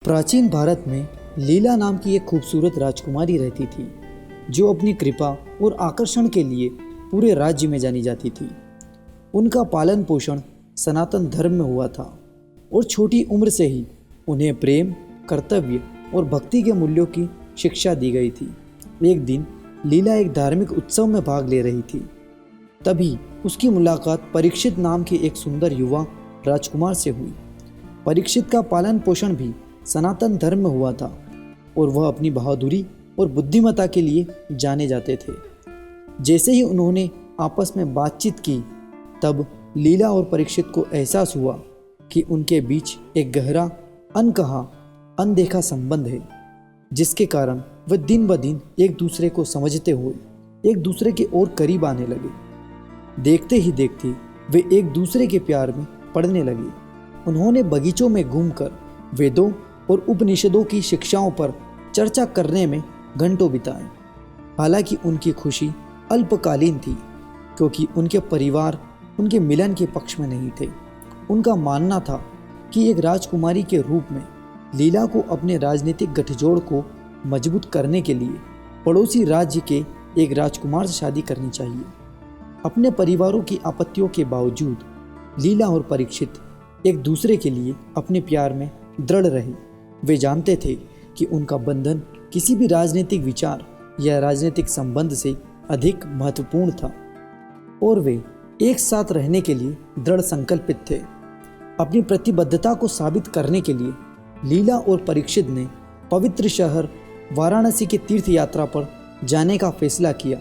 प्राचीन भारत में लीला नाम की एक खूबसूरत राजकुमारी रहती थी जो अपनी कृपा और आकर्षण के लिए पूरे राज्य में जानी जाती थी। उनका पालन पोषण सनातन धर्म में हुआ था और छोटी उम्र से ही उन्हें प्रेम, कर्तव्य और भक्ति के मूल्यों की शिक्षा दी गई थी। एक दिन लीला एक धार्मिक उत्सव में भाग ले रही थी। तभी उसकी मुलाकात परीक्षित नाम के एक सुंदर युवा राजकुमार से हुई। परीक्षित का पालन पोषण भी सनातन धर्म में हुआ था और वह अपनी बहादुरी और बुद्धिमत्ता के लिए जाने जाते थे। जैसे ही उन्होंने आपस में बातचीत की, तब लीला और परीक्षित को एहसास हुआ कि उनके बीच एक गहरा, अनकहा, अनदेखा संबंध है, जिसके कारण वे दिन ब दिन एक दूसरे को समझते हुए एक दूसरे के और करीब आने लगे। देखते ही देखते वे एक दूसरे के प्यार में पड़ने लगे। उन्होंने बगीचों में घूमकर वेदों और उपनिषदों की शिक्षाओं पर चर्चा करने में घंटों बिताए। हालांकि उनकी खुशी अल्पकालीन थी, क्योंकि उनके परिवार उनके मिलन के पक्ष में नहीं थे। उनका मानना था कि एक राजकुमारी के रूप में लीला को अपने राजनीतिक गठजोड़ को मजबूत करने के लिए पड़ोसी राज्य के एक राजकुमार से शादी करनी चाहिए। अपने परिवारों की आपत्तियों के बावजूद लीला और परीक्षित एक दूसरे के लिए अपने प्यार में दृढ़ रहे। वे जानते थे कि उनका बंधन किसी भी राजनीतिक विचार या राजनीतिक संबंध से अधिक महत्वपूर्ण था और वे एक साथ रहने के लिए दृढ़ संकल्पित थे। अपनी प्रतिबद्धता को साबित करने के लिए लीला और परीक्षित ने पवित्र शहर वाराणसी के तीर्थ यात्रा पर जाने का फैसला किया।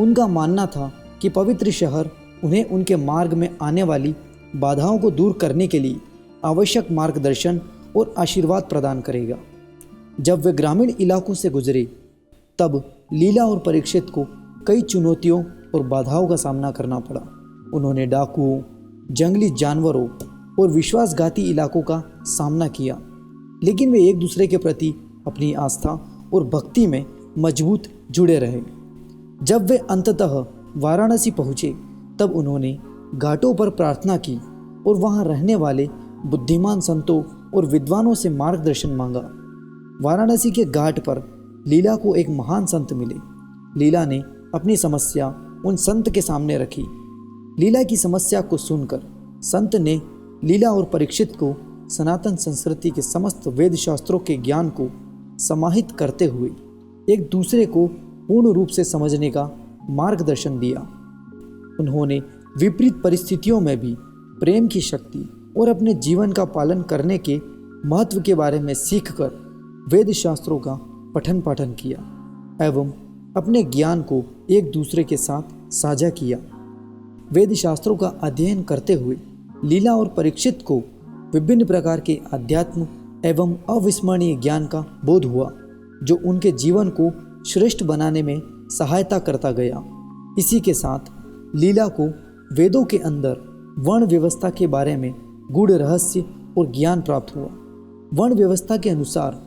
उनका मानना था कि पवित्र शहर उन्हें उनके मार्ग में आने वाली बाधाओं को दूर करने के लिए आवश्यक मार्गदर्शन और आशीर्वाद प्रदान करेगा। जब वे ग्रामीण इलाकों से गुजरे, तब लीला और परीक्षित को कई चुनौतियों और बाधाओं का सामना करना पड़ा। उन्होंने डाकुओं, जंगली जानवरों और विश्वासघाती इलाकों का सामना किया, लेकिन वे एक दूसरे के प्रति अपनी आस्था और भक्ति में मजबूत जुड़े रहे। जब वे अंततः वाराणसी पहुँचे, तब उन्होंने घाटों पर प्रार्थना की और वहां रहने वाले बुद्धिमान संतों और विद्वानों से मार्गदर्शन मांगा। वाराणसी के घाट पर लीला को एक महान संत मिले। लीला ने अपनी समस्या उन संत के सामने रखी। लीला की समस्या को सुनकर संत ने लीला और परीक्षित को सनातन संस्कृति के समस्त वेद शास्त्रों के ज्ञान को समाहित करते हुए एक दूसरे को पूर्ण रूप से समझने का मार्गदर्शन दिया। उन्होंने विपरीत परिस्थितियों में भी प्रेम की शक्ति और अपने जीवन का पालन करने के महत्व के बारे में सीखकर वेद शास्त्रों का पठन पाठन किया एवं अपने ज्ञान को एक दूसरे के साथ साझा किया। वेद शास्त्रों का अध्ययन करते हुए लीला और परीक्षित को विभिन्न प्रकार के अध्यात्म एवं अविस्मरणीय ज्ञान का बोध हुआ, जो उनके जीवन को श्रेष्ठ बनाने में सहायता करता गया। इसी के साथ लीला को वेदों के अंदर वर्ण व्यवस्था के बारे में गूढ़ रहस्य और ज्ञान प्राप्त हुआ। वर्ण व्यवस्था के अनुसार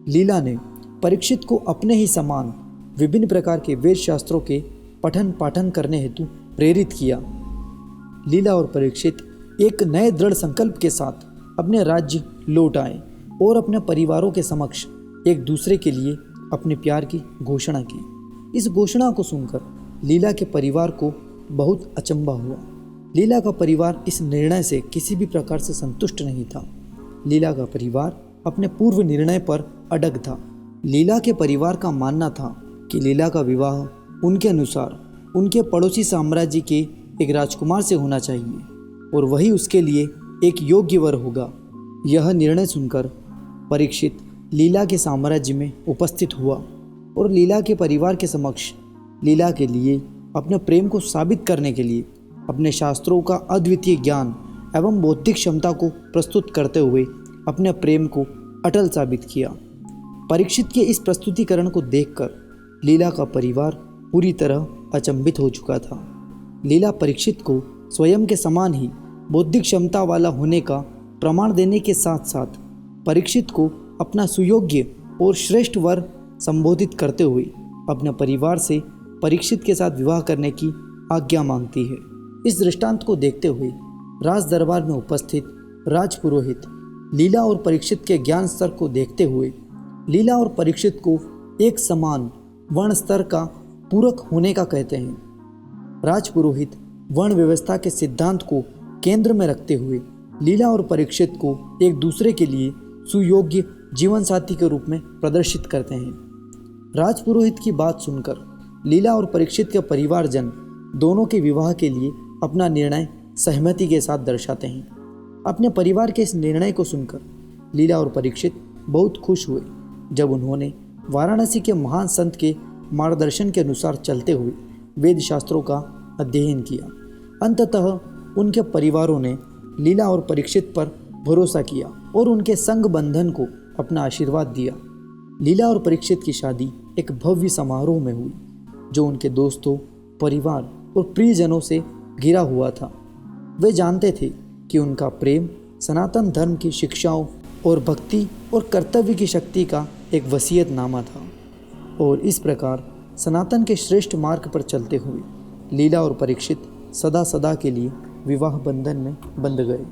लीला ने परीक्षित को अपने ही समान विभिन्न प्रकार के वेद शास्त्रों के पठन पाठन करने हेतु प्रेरित किया। लीला और परीक्षित एक नए दृढ़ संकल्प के साथ अपने राज्य लौट आए और अपने परिवारों के समक्ष एक दूसरे के लिए अपने प्यार की घोषणा की। इस घोषणा को सुनकर लीला के परिवार को बहुत अचंभा हुआ। लीला का परिवार इस निर्णय से किसी भी प्रकार से संतुष्ट नहीं था। लीला का परिवार अपने पूर्व निर्णय पर अड़ग था। लीला के परिवार का मानना था कि लीला का विवाह उनके अनुसार उनके पड़ोसी साम्राज्य के एक राजकुमार से होना चाहिए और वही उसके लिए एक योग्य वर होगा। यह निर्णय सुनकर परीक्षित लीला के साम्राज्य में उपस्थित हुआ और लीला के परिवार के समक्ष लीला के लिए अपने प्रेम को साबित करने के लिए अपने शास्त्रों का अद्वितीय ज्ञान एवं बौद्धिक क्षमता को प्रस्तुत करते हुए अपने प्रेम को अटल साबित किया। परीक्षित के इस प्रस्तुतिकरण को देखकर लीला का परिवार पूरी तरह अचंभित हो चुका था। लीला परीक्षित को स्वयं के समान ही बौद्धिक क्षमता वाला होने का प्रमाण देने के साथ साथ परीक्षित को अपना सुयोग्य और श्रेष्ठ वर संबोधित करते हुए अपने परिवार से परीक्षित के साथ विवाह करने की आज्ञा मांगती है। इस दृष्टांत को देखते हुए राज दरबार में उपस्थित राजपुरोहित लीला और परीक्षित के ज्ञान स्तर को देखते हुए लीला और परीक्षित को एक समान वर्ण स्तर का पूरक होने का कहते हैं। राजपुरोहित वर्ण व्यवस्था के सिद्धांत को केंद्र में रखते हुए लीला और परीक्षित को एक दूसरे के लिए सुयोग्य जीवन साथी के रूप में प्रदर्शित करते हैं। राजपुरोहित की बात सुनकर लीला और परीक्षित के परिवारजन दोनों के विवाह के लिए अपना निर्णय सहमति के साथ दर्शाते हैं। अपने परिवार के इस निर्णय को सुनकर लीला और परीक्षित बहुत खुश हुए। जब उन्होंने वाराणसी के महान संत के मार्गदर्शन के अनुसार चलते हुए वेद शास्त्रों का अध्ययन किया, अंततः उनके परिवारों ने लीला और परीक्षित पर भरोसा किया और उनके संग बंधन को अपना आशीर्वाद दिया। लीला और परीक्षित की शादी एक भव्य समारोह में हुई, जो उनके दोस्तों, परिवार और प्रियजनों से घिरा हुआ था। वे जानते थे कि उनका प्रेम सनातन धर्म की शिक्षाओं और भक्ति और कर्तव्य की शक्ति का एक वसीयतनामा था, और इस प्रकार सनातन के श्रेष्ठ मार्ग पर चलते हुए लीला और परीक्षित सदा सदा के लिए विवाह बंधन में बंध गए।